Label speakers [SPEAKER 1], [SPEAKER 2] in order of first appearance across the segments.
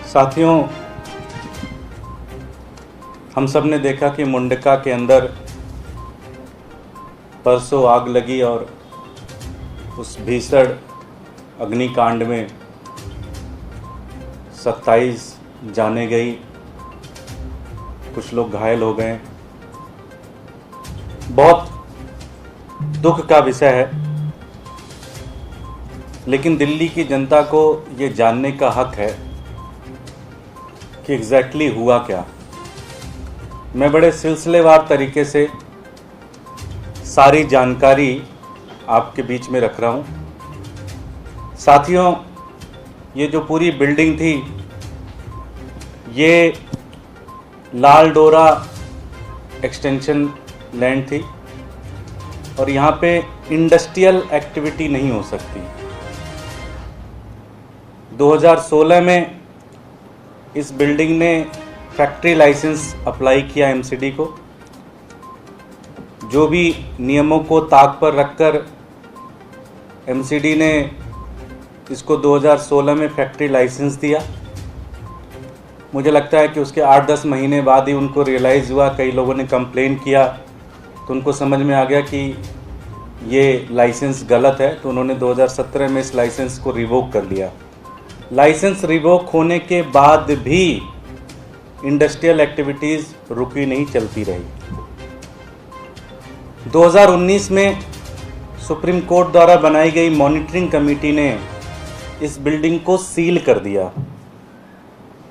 [SPEAKER 1] साथियों, हम सब ने देखा कि मुंडका के अंदर परसों आग लगी और उस भीषण अग्निकांड में 27 जानें गई, कुछ लोग घायल हो गए। बहुत दुख का विषय है, लेकिन दिल्ली की जनता को ये जानने का हक है कि एग्जैक्टली हुआ क्या। मैं बड़े सिलसिलेवार तरीके से सारी जानकारी आपके बीच में रख रहा हूँ। साथियों, ये जो पूरी बिल्डिंग थी, ये लाल डोरा एक्सटेंशन लैंड थी और यहाँ पे इंडस्ट्रियल एक्टिविटी नहीं हो सकती। 2016 में इस बिल्डिंग ने फैक्ट्री लाइसेंस अप्लाई किया एमसीडी को। जो भी नियमों को ताक पर रखकर एमसीडी ने इसको 2016 में फैक्ट्री लाइसेंस दिया। मुझे लगता है कि उसके 8-10 महीने बाद ही उनको रियलाइज़ हुआ, कई लोगों ने कंप्लेन किया तो उनको समझ में आ गया कि ये लाइसेंस गलत है, तो उन्होंने 2017 में इस लाइसेंस को रिवोक कर लिया। लाइसेंस रिवोक होने के बाद भी इंडस्ट्रियल एक्टिविटीज़ रुकी नहीं, चलती रही। 2019 में सुप्रीम कोर्ट द्वारा बनाई गई मॉनिटरिंग कमेटी ने इस बिल्डिंग को सील कर दिया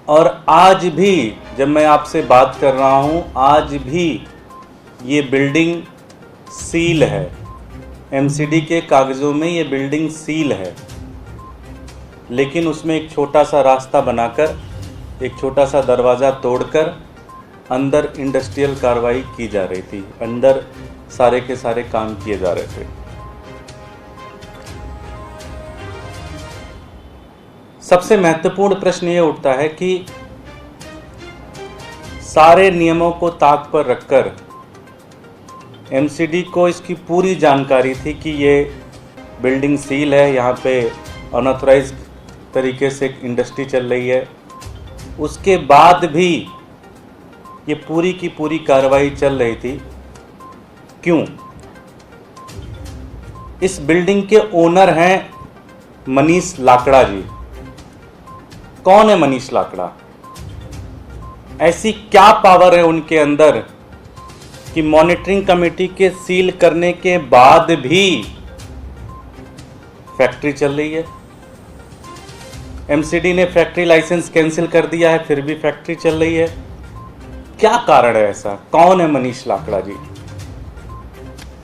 [SPEAKER 1] और आज भी जब मैं आपसे बात कर रहा हूं, आज भी ये बिल्डिंग सील है। एमसीडी के कागज़ों में ये बिल्डिंग सील है, लेकिन उसमें एक छोटा सा रास्ता बनाकर, एक छोटा सा दरवाज़ा तोड़कर अंदर इंडस्ट्रियल कार्रवाई की जा रही थी, अंदर सारे के सारे काम किए जा रहे थे। सबसे महत्वपूर्ण प्रश्न ये उठता है कि सारे नियमों को ताक पर रखकर एमसीडी को इसकी पूरी जानकारी थी कि ये बिल्डिंग सील है, यहाँ पे अनऑथराइज्ड तरीके से इंडस्ट्री चल रही है। उसके बाद भी ये पूरी की पूरी कार्रवाई चल रही थी। क्यों? इस बिल्डिंग के ओनर हैं मनीष लाकड़ा जी। कौन है मनीष लाकड़ा? ऐसी क्या पावर है उनके अंदर कि मॉनिटरिंग कमेटी के सील करने के बाद भी फैक्ट्री चल रही है? एमसीडी ने फैक्ट्री लाइसेंस कैंसिल कर दिया है, फिर भी फैक्ट्री चल रही है। क्या कारण है ऐसा? कौन है मनीष लाकड़ा जी?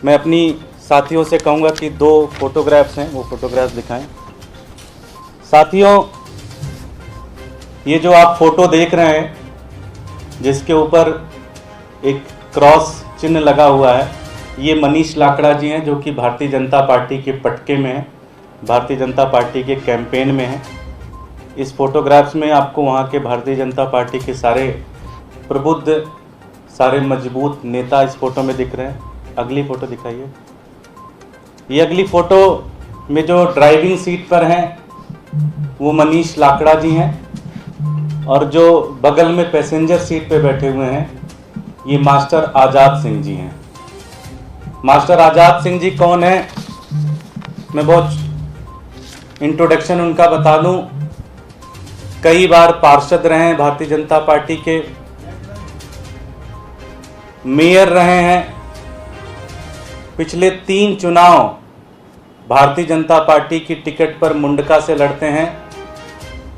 [SPEAKER 1] मैं अपनी साथियों से कहूंगा कि 2 फोटोग्राफ्स हैं, वो फोटोग्राफ्स दिखाएं। साथियों, ये जो आप फोटो देख रहे हैं, जिसके ऊपर एक क्रॉस चिन्ह लगा हुआ है, ये मनीष लाकड़ा जी हैं, जो कि भारतीय जनता पार्टी के पटके में हैं, भारतीय जनता पार्टी के कैंपेन में हैं। इस फोटोग्राफ्स में आपको वहाँ के भारतीय जनता पार्टी के सारे प्रबुद्ध, सारे मजबूत नेता इस फोटो में दिख रहे हैं। अगली फ़ोटो दिखाइए। ये अगली फ़ोटो में जो ड्राइविंग सीट पर हैं वो मनीष लाकड़ा जी हैं, और जो बगल में पैसेंजर सीट पे बैठे हुए हैं ये मास्टर आज़ाद सिंह जी हैं। मास्टर आज़ाद सिंह जी कौन है? मैं बहुत इंट्रोडक्शन उनका बता दूं। कई बार पार्षद रहे हैं भारतीय जनता पार्टी के, मेयर रहे हैं, पिछले 3 चुनाव भारतीय जनता पार्टी की टिकट पर मुंडका से लड़ते हैं।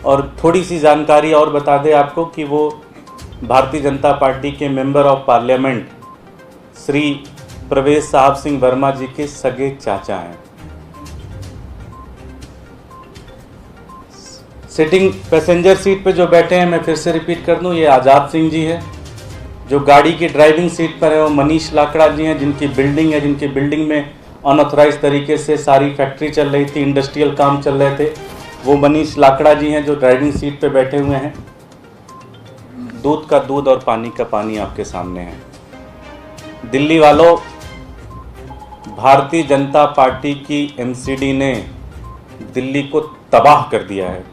[SPEAKER 1] और थोड़ी सी जानकारी और बता दें आपको कि वो भारतीय जनता पार्टी के मेंबर ऑफ पार्लियामेंट श्री प्रवेश साहब सिंह वर्मा जी के सगे चाचा हैं। सिटिंग पैसेंजर सीट पे जो बैठे हैं, मैं फिर से रिपीट कर दूं, ये आज़ाद सिंह जी है। जो गाड़ी की ड्राइविंग सीट पर है वो मनीष लाकड़ा जी हैं, जिनकी बिल्डिंग है, जिनकी बिल्डिंग में अनऑथराइज तरीके से सारी फैक्ट्री चल रही थी, इंडस्ट्रियल काम चल रहे थे। वो मनीष लाकड़ा जी हैं जो ड्राइविंग सीट पे बैठे हुए हैं। दूध का दूध और पानी का पानी आपके सामने है। दिल्ली वालों, भारतीय जनता पार्टी की एमसीडी ने दिल्ली को तबाह कर दिया है।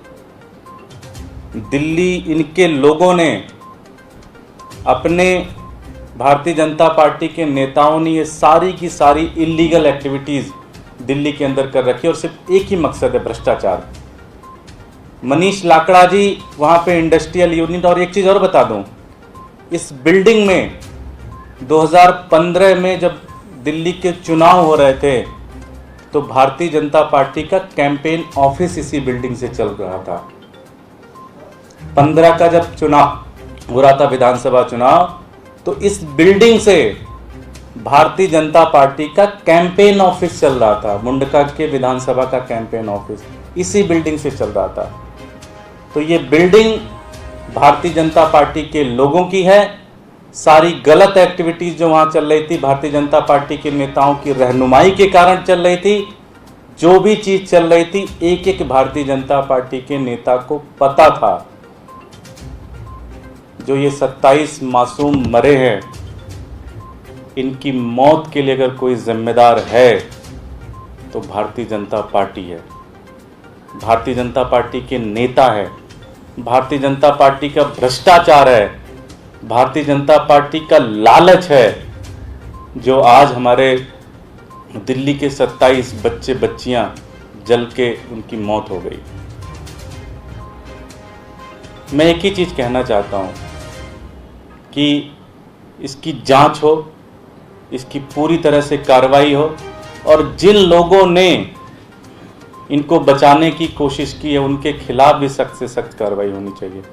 [SPEAKER 1] दिल्ली इनके लोगों ने, अपने भारतीय जनता पार्टी के नेताओं ने ये सारी की सारी इलीगल एक्टिविटीज़ दिल्ली के अंदर कर रखी, और सिर्फ एक ही मकसद है, भ्रष्टाचार। मनीष लाकड़ा जी वहाँ पे इंडस्ट्रियल यूनिट, और एक चीज़ और बता दूँ, इस बिल्डिंग में 2015 में जब दिल्ली के चुनाव हो रहे थे तो भारतीय जनता पार्टी का कैंपेन ऑफिस इसी बिल्डिंग से चल रहा था। 15 का जब चुनाव हो रहा था, विधानसभा चुनाव, तो इस बिल्डिंग से भारतीय जनता पार्टी का कैंपेन ऑफिस चल रहा था। मुंडका के विधानसभा का कैंपेन ऑफिस इसी बिल्डिंग से चल रहा था। तो ये बिल्डिंग भारतीय जनता पार्टी के लोगों की है। सारी गलत एक्टिविटीज जो वहां चल रही थी, भारतीय जनता पार्टी के नेताओं की रहनुमाई के कारण चल रही थी। जो भी चीज चल रही थी, एक एक भारतीय जनता पार्टी के नेता को पता था। जो ये 27 मासूम मरे हैं, इनकी मौत के लिए अगर कोई जिम्मेदार है तो भारतीय जनता पार्टी है, भारतीय जनता पार्टी के नेता है, भारतीय जनता पार्टी का भ्रष्टाचार है, भारतीय जनता पार्टी का लालच है, जो आज हमारे दिल्ली के 27 बच्चे बच्चियां जल के उनकी मौत हो गई। मैं एक ही चीज़ कहना चाहता हूं कि इसकी जांच हो, इसकी पूरी तरह से कार्रवाई हो, और जिन लोगों ने इनको बचाने की कोशिश की है उनके खिलाफ भी सख्त से सख्त कार्रवाई होनी चाहिए।